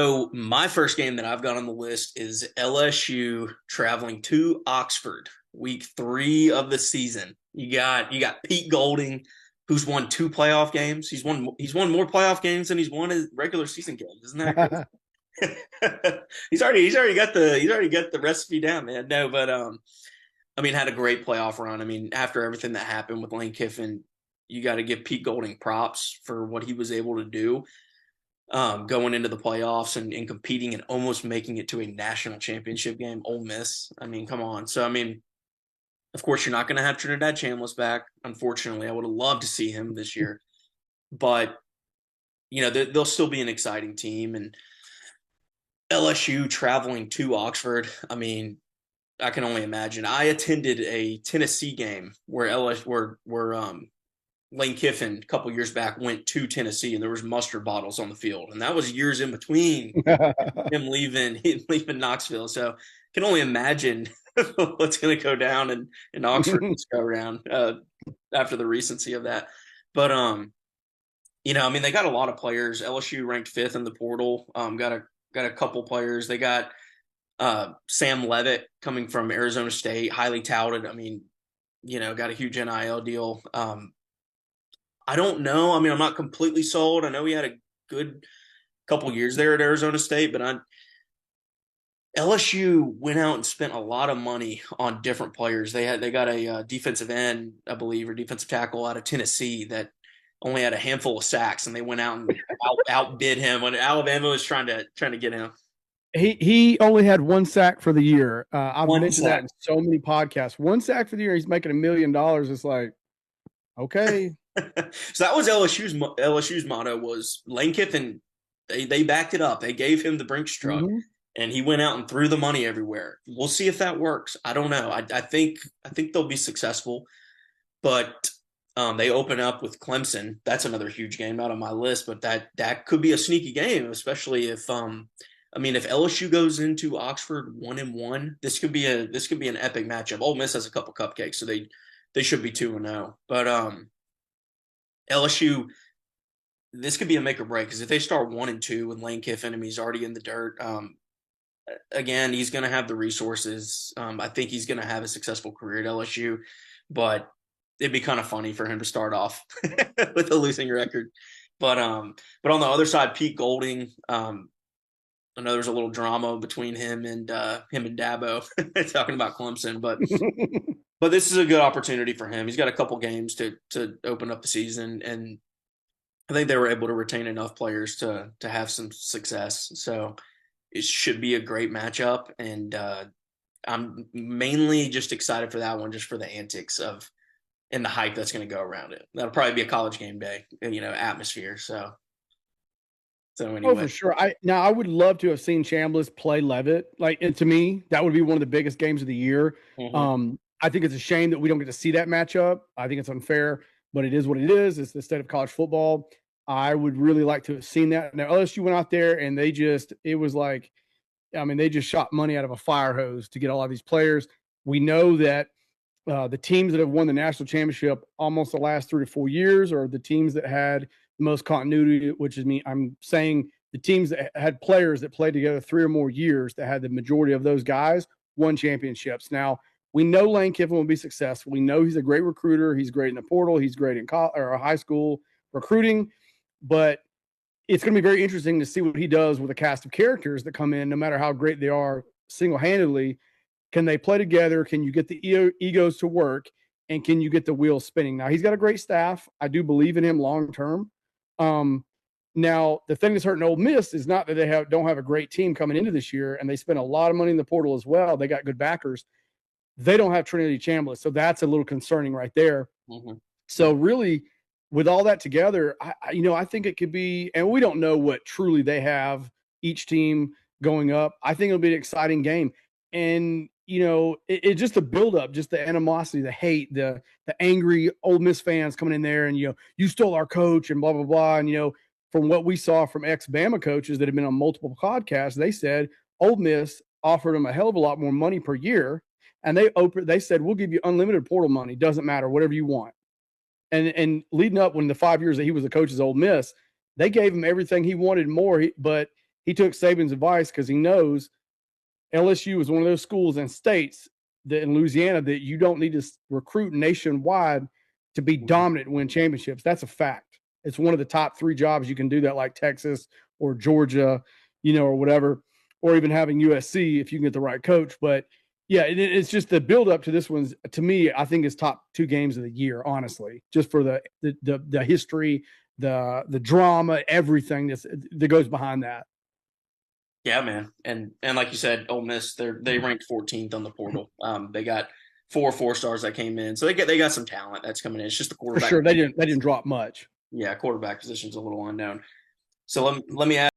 So my first game that I've got on the list is LSU traveling to Oxford, week 3 of the season. You got Pete Golding, who's won 2 playoff games. He's won more playoff games than he's won his regular season games. Isn't that crazy? He's already got the recipe down, man. No, but I mean, had a great playoff run. I mean, after everything that happened with Lane Kiffin, you got to give Pete Golding props for what he was able to do, going into the playoffs and competing and almost making it to a national championship game. Ole Miss. I mean, come on. So, I mean, of course, you're not going to have Trinidad Chambliss back. Unfortunately, I would have loved to see him this year, but they'll still be an exciting team. And LSU traveling to Oxford. I mean, I can only imagine. I attended a Tennessee game where Lane Kiffin a couple years back went to Tennessee, and there was mustard bottles on the field, and that was years in between him leaving Knoxville. So can only imagine what's going to go down in Oxford this go around after the recency of that. But I mean, they got a lot of players. LSU ranked 5th in the portal. Got a couple players. They got Sam Levitt coming from Arizona State, highly touted. I mean, got a huge NIL deal. I don't know. I mean, I'm not completely sold. I know he had a good couple years there at Arizona State, but LSU went out and spent a lot of money on different players. They got a defensive end, I believe, or defensive tackle out of Tennessee that only had a handful of sacks, and they went out and outbid him when Alabama was trying to get him. He only had 1 sack for the year. I've One mentioned that sack. in so many podcasts. 1 sack for the year. He's making $1 million. It's like, okay. So that was LSU's motto was Lane Kiffin. They backed it up. They gave him the Brinks truck, Mhm. and he went out and threw the money everywhere. We'll see if that works. I don't know. I think they'll be successful, but they open up with Clemson. That's another huge game, not on my list, but that could be a sneaky game, especially if I mean, if LSU goes into Oxford 1-1, this could be an epic matchup. Ole Miss has a couple cupcakes, so they should be 2-0. But LSU, this could be a make or break because if they start 1-2 with Lane Kiffin, I mean, he's already in the dirt. Again, he's going to have the resources. I think he's going to have a successful career at LSU, but it'd be kind of funny for him to start off with a losing record. But on the other side, Pete Golding. I know there's a little drama between him and Dabo talking about Clemson, but this is a good opportunity for him. He's got a couple games to open up the season, and I think they were able to retain enough players to have some success. So it should be a great matchup, and I'm mainly just excited for that one, just for the antics of and the hype that's going to go around it. That'll probably be a college game day, atmosphere. So Oh, anyway. for sure. I would love to have seen Chambliss play Levitt. Like, and to me, that would be one of the biggest games of the year. Mhm. I think it's a shame that we don't get to see that matchup. I think it's unfair, but it is what it is. It's the state of college football. I would really like to have seen that. Now LSU went out there and it was like, I mean, they just shot money out of a fire hose to get all of these players. We know that the teams that have won the national championship almost the last 3 to 4 years are the teams that had the most continuity, which is me. I'm saying the teams that had players that played together 3 or more years that had the majority of those guys won championships. Now, we know Lane Kiffin will be successful. We know he's a great recruiter. He's great in the portal. He's great in high school recruiting, but it's going to be very interesting to see what he does with a cast of characters that come in, no matter how great they are single-handedly. Can they play together? Can you get the egos to work? And can you get the wheels spinning? Now, he's got a great staff. I do believe in him long term. Now, the thing that's hurting Ole Miss is not that they don't have a great team coming into this year, and they spent a lot of money in the portal as well. They got good backers. They don't have Trinity Chambliss, so that's a little concerning right there. Mhm. So really, with all that together, I think it could be, and we don't know what truly they have each team going up. I think it'll be an exciting game, and it just the build up, just the animosity, the hate, the angry Ole Miss fans coming in there, and you stole our coach and blah blah blah, and from what we saw from ex Bama coaches that have been on multiple podcasts, they said Ole Miss offered them a hell of a lot more money per year, and they said we'll give you unlimited portal money, doesn't matter, whatever you want. And leading up when the 5 years that he was the coach of Ole Miss, they gave him everything he wanted more, but he took Saban's advice because he knows LSU is one of those schools and states that in Louisiana that you don't need to recruit nationwide to be dominant and win championships. That's a fact. It's one of the top 3 jobs you can do that, like Texas or Georgia, or whatever, or even having USC if you can get the right coach. But yeah, it's just the build up to this one's, to me, I think is top 2 games of the year, honestly, just for the history, the drama, everything that goes behind that. Yeah, man, and like you said, Ole Miss they ranked 14th on the portal. They got 4 4 stars that came in, so they got some talent that's coming in. It's just the For quarterback. sure, they didn't drop much. Yeah, quarterback position's a little unknown. So let me ask.